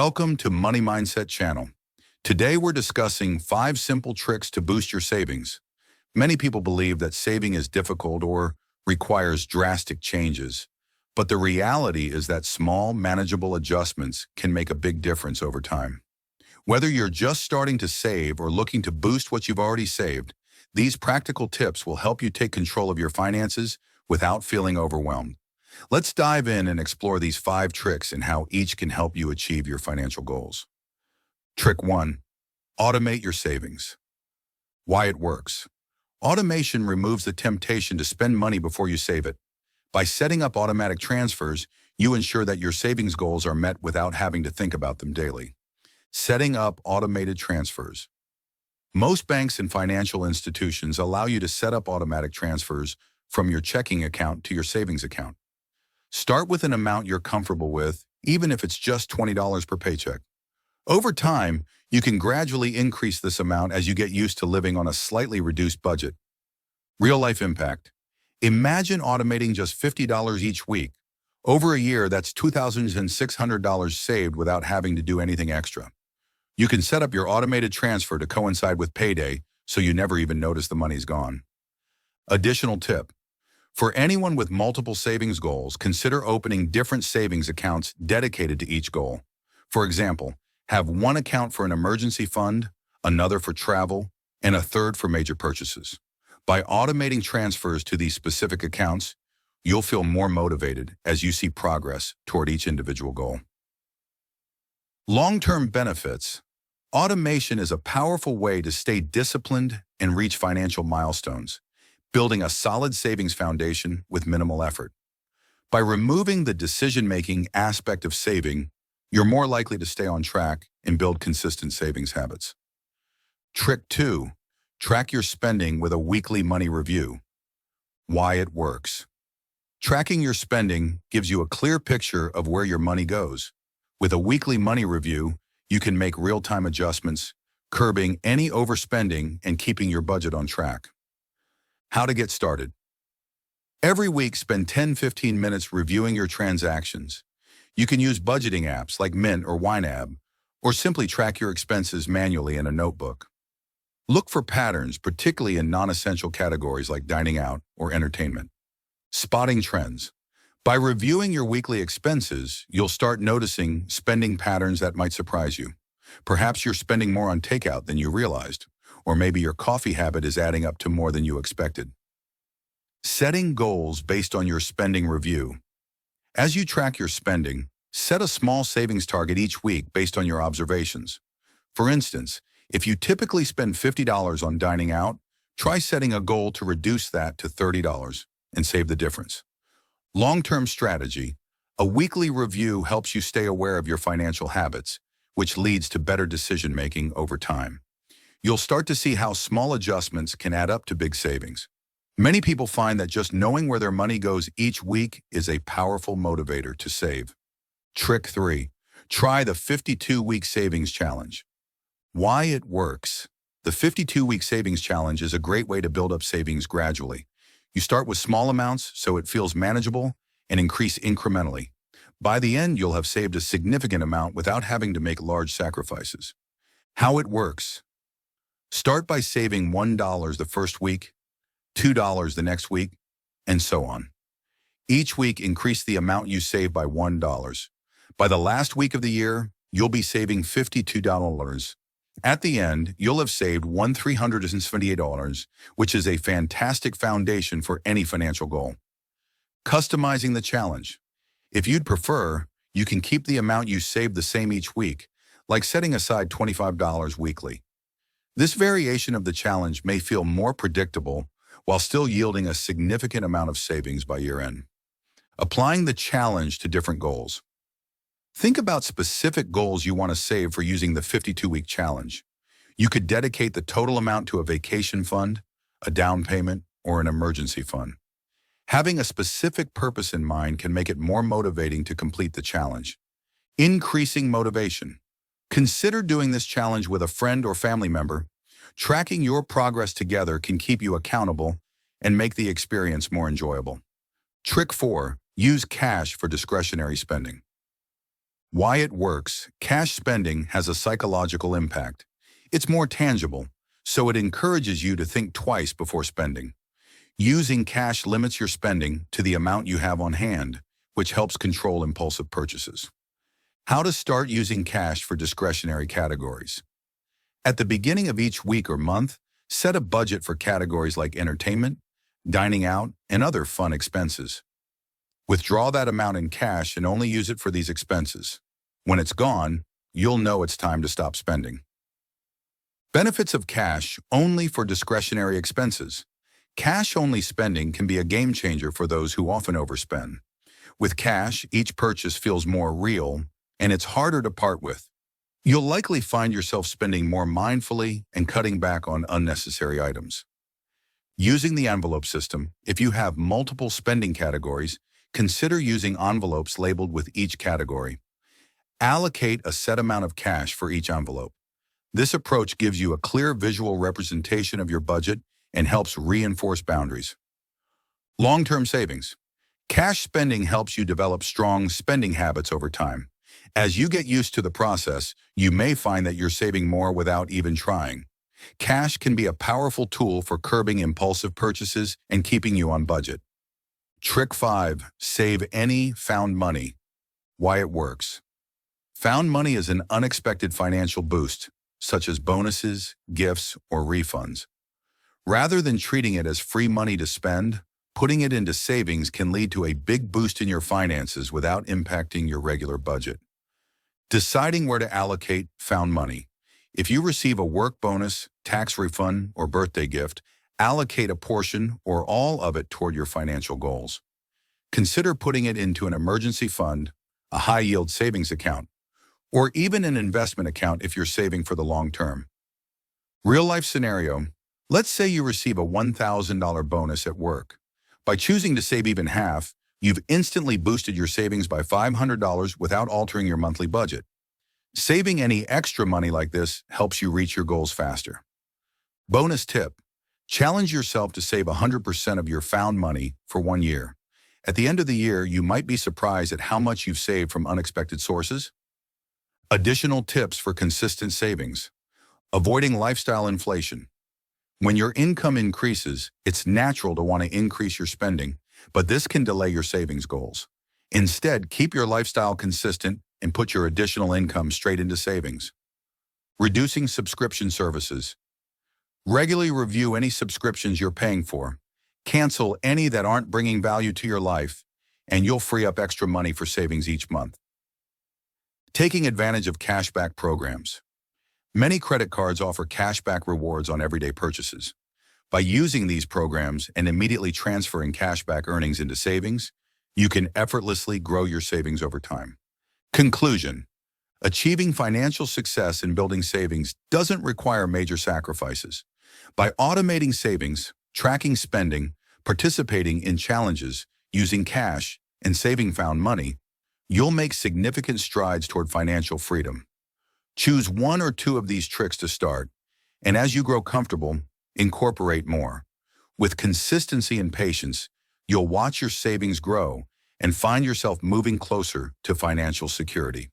Welcome to Money Mindset channel. Today we're discussing 5 simple tricks to boost your savings. Many people believe that saving is difficult or requires drastic changes, but the reality is that small, manageable adjustments can make a big difference over time. Whether you're just starting to save or looking to boost what you've already saved, these practical tips will help you take control of your finances without feeling overwhelmed. Let's dive in and explore these 5 tricks and how each can help you achieve your financial goals. Trick 1. Automate your savings. Why it works. Automation removes the temptation to spend money before you save it. By setting up automatic transfers, you ensure that your savings goals are met without having to think about them daily. Setting up automated transfers. Most banks and financial institutions allow you to set up automatic transfers from your checking account to your savings account. Start with an amount you're comfortable with, even if it's just $20 per paycheck. Over time, you can gradually increase this amount as you get used to living on a slightly reduced budget. Real-life impact. Imagine automating just $50 each week. Over a year, that's $2,600 saved without having to do anything extra. You can set up your automated transfer to coincide with payday, so you never even notice the money's gone. Additional tip. For anyone with multiple savings goals, consider opening different savings accounts dedicated to each goal. For example, have one account for an emergency fund, another for travel, and a third for major purchases. By automating transfers to these specific accounts, you'll feel more motivated as you see progress toward each individual goal. Long-term benefits. Automation is a powerful way to stay disciplined and reach financial milestones, building a solid savings foundation with minimal effort. By removing the decision-making aspect of saving, you're more likely to stay on track and build consistent savings habits. Trick 2. Track your spending with a weekly money review. Why it works. Tracking your spending gives you a clear picture of where your money goes. With a weekly money review, you can make real-time adjustments, curbing any overspending and keeping your budget on track. How to get started. Every week, spend 10-15 minutes reviewing your transactions. You can use budgeting apps like Mint or YNAB, or simply track your expenses manually in a notebook. Look for patterns, particularly in non-essential categories like dining out or entertainment. Spotting trends. By reviewing your weekly expenses, you'll start noticing spending patterns that might surprise you. Perhaps you're spending more on takeout than you realized, or maybe your coffee habit is adding up to more than you expected. Setting goals based on your spending review. As you track your spending, set a small savings target each week based on your observations. For instance, if you typically spend $50 on dining out, try setting a goal to reduce that to $30 and save the difference. Long-term strategy. A weekly review helps you stay aware of your financial habits, which leads to better decision-making over time. You'll start to see how small adjustments can add up to big savings. Many people find that just knowing where their money goes each week is a powerful motivator to save. Trick 3. Try the 52-week savings challenge. Why it works. The 52-week savings challenge is a great way to build up savings gradually. You start with small amounts so it feels manageable and increase incrementally. By the end, you'll have saved a significant amount without having to make large sacrifices. How it works. Start by saving $1 the first week, $2 the next week, and so on. Each week, increase the amount you save by $1. By the last week of the year, you'll be saving $52. At the end, you'll have saved $1,378, which is a fantastic foundation for any financial goal. Customizing the challenge. If you'd prefer, you can keep the amount you save the same each week, like setting aside $25 weekly. This variation of the challenge may feel more predictable while still yielding a significant amount of savings by year-end. Applying the challenge to different goals. Think about specific goals you want to save for using the 52-week challenge. You could dedicate the total amount to a vacation fund, a down payment, or an emergency fund. Having a specific purpose in mind can make it more motivating to complete the challenge. Increasing motivation. Consider doing this challenge with a friend or family member. Tracking your progress together can keep you accountable and make the experience more enjoyable. Trick 4. Use cash for discretionary spending. Why it works. Cash spending has a psychological impact. It's more tangible, so it encourages you to think twice before spending. Using cash limits your spending to the amount you have on hand, which helps control impulsive purchases. How to start using cash for discretionary categories. At the beginning of each week or month, set a budget for categories like entertainment, dining out, and other fun expenses. Withdraw that amount in cash and only use it for these expenses. When it's gone, you'll know it's time to stop spending. Benefits of cash only for discretionary expenses. Cash-only spending can be a game changer for those who often overspend. With cash, each purchase feels more real, and it's harder to part with. You'll likely find yourself spending more mindfully and cutting back on unnecessary items. Using the envelope system, if you have multiple spending categories, consider using envelopes labeled with each category. Allocate a set amount of cash for each envelope. This approach gives you a clear visual representation of your budget and helps reinforce boundaries. Long-term savings. Cash spending helps you develop strong spending habits over time. As you get used to the process, you may find that you're saving more without even trying. Cash can be a powerful tool for curbing impulsive purchases and keeping you on budget. Trick 5. Save any found money. Why it works. Found money is an unexpected financial boost, such as bonuses, gifts, or refunds. Rather than treating it as free money to spend, putting it into savings can lead to a big boost in your finances without impacting your regular budget. Deciding where to allocate found money. If you receive a work bonus, tax refund, or birthday gift, allocate a portion or all of it toward your financial goals. Consider putting it into an emergency fund, a high-yield savings account, or even an investment account if you're saving for the long term. Real-life scenario. Let's say you receive a $1,000 bonus at work. By choosing to save even half, you've instantly boosted your savings by $500 without altering your monthly budget. Saving any extra money like this helps you reach your goals faster. Bonus tip. Challenge yourself to save 100% of your found money for 1 year. At the end of the year, you might be surprised at how much you've saved from unexpected sources. Additional tips for consistent savings. Avoiding lifestyle inflation. When your income increases, it's natural to want to increase your spending, but this can delay your savings goals. Instead, keep your lifestyle consistent and put your additional income straight into savings. Reducing subscription services. Regularly review any subscriptions you're paying for. Cancel any that aren't bringing value to your life, and you'll free up extra money for savings each month. Taking advantage of cashback programs. Many credit cards offer cashback rewards on everyday purchases. By using these programs and immediately transferring cashback earnings into savings, you can effortlessly grow your savings over time. Conclusion. Achieving financial success and building savings doesn't require major sacrifices. By automating savings, tracking spending, participating in challenges, using cash, and saving found money, you'll make significant strides toward financial freedom. Choose 1 or 2 of these tricks to start, and as you grow comfortable, incorporate more. With consistency and patience, you'll watch your savings grow and find yourself moving closer to financial security.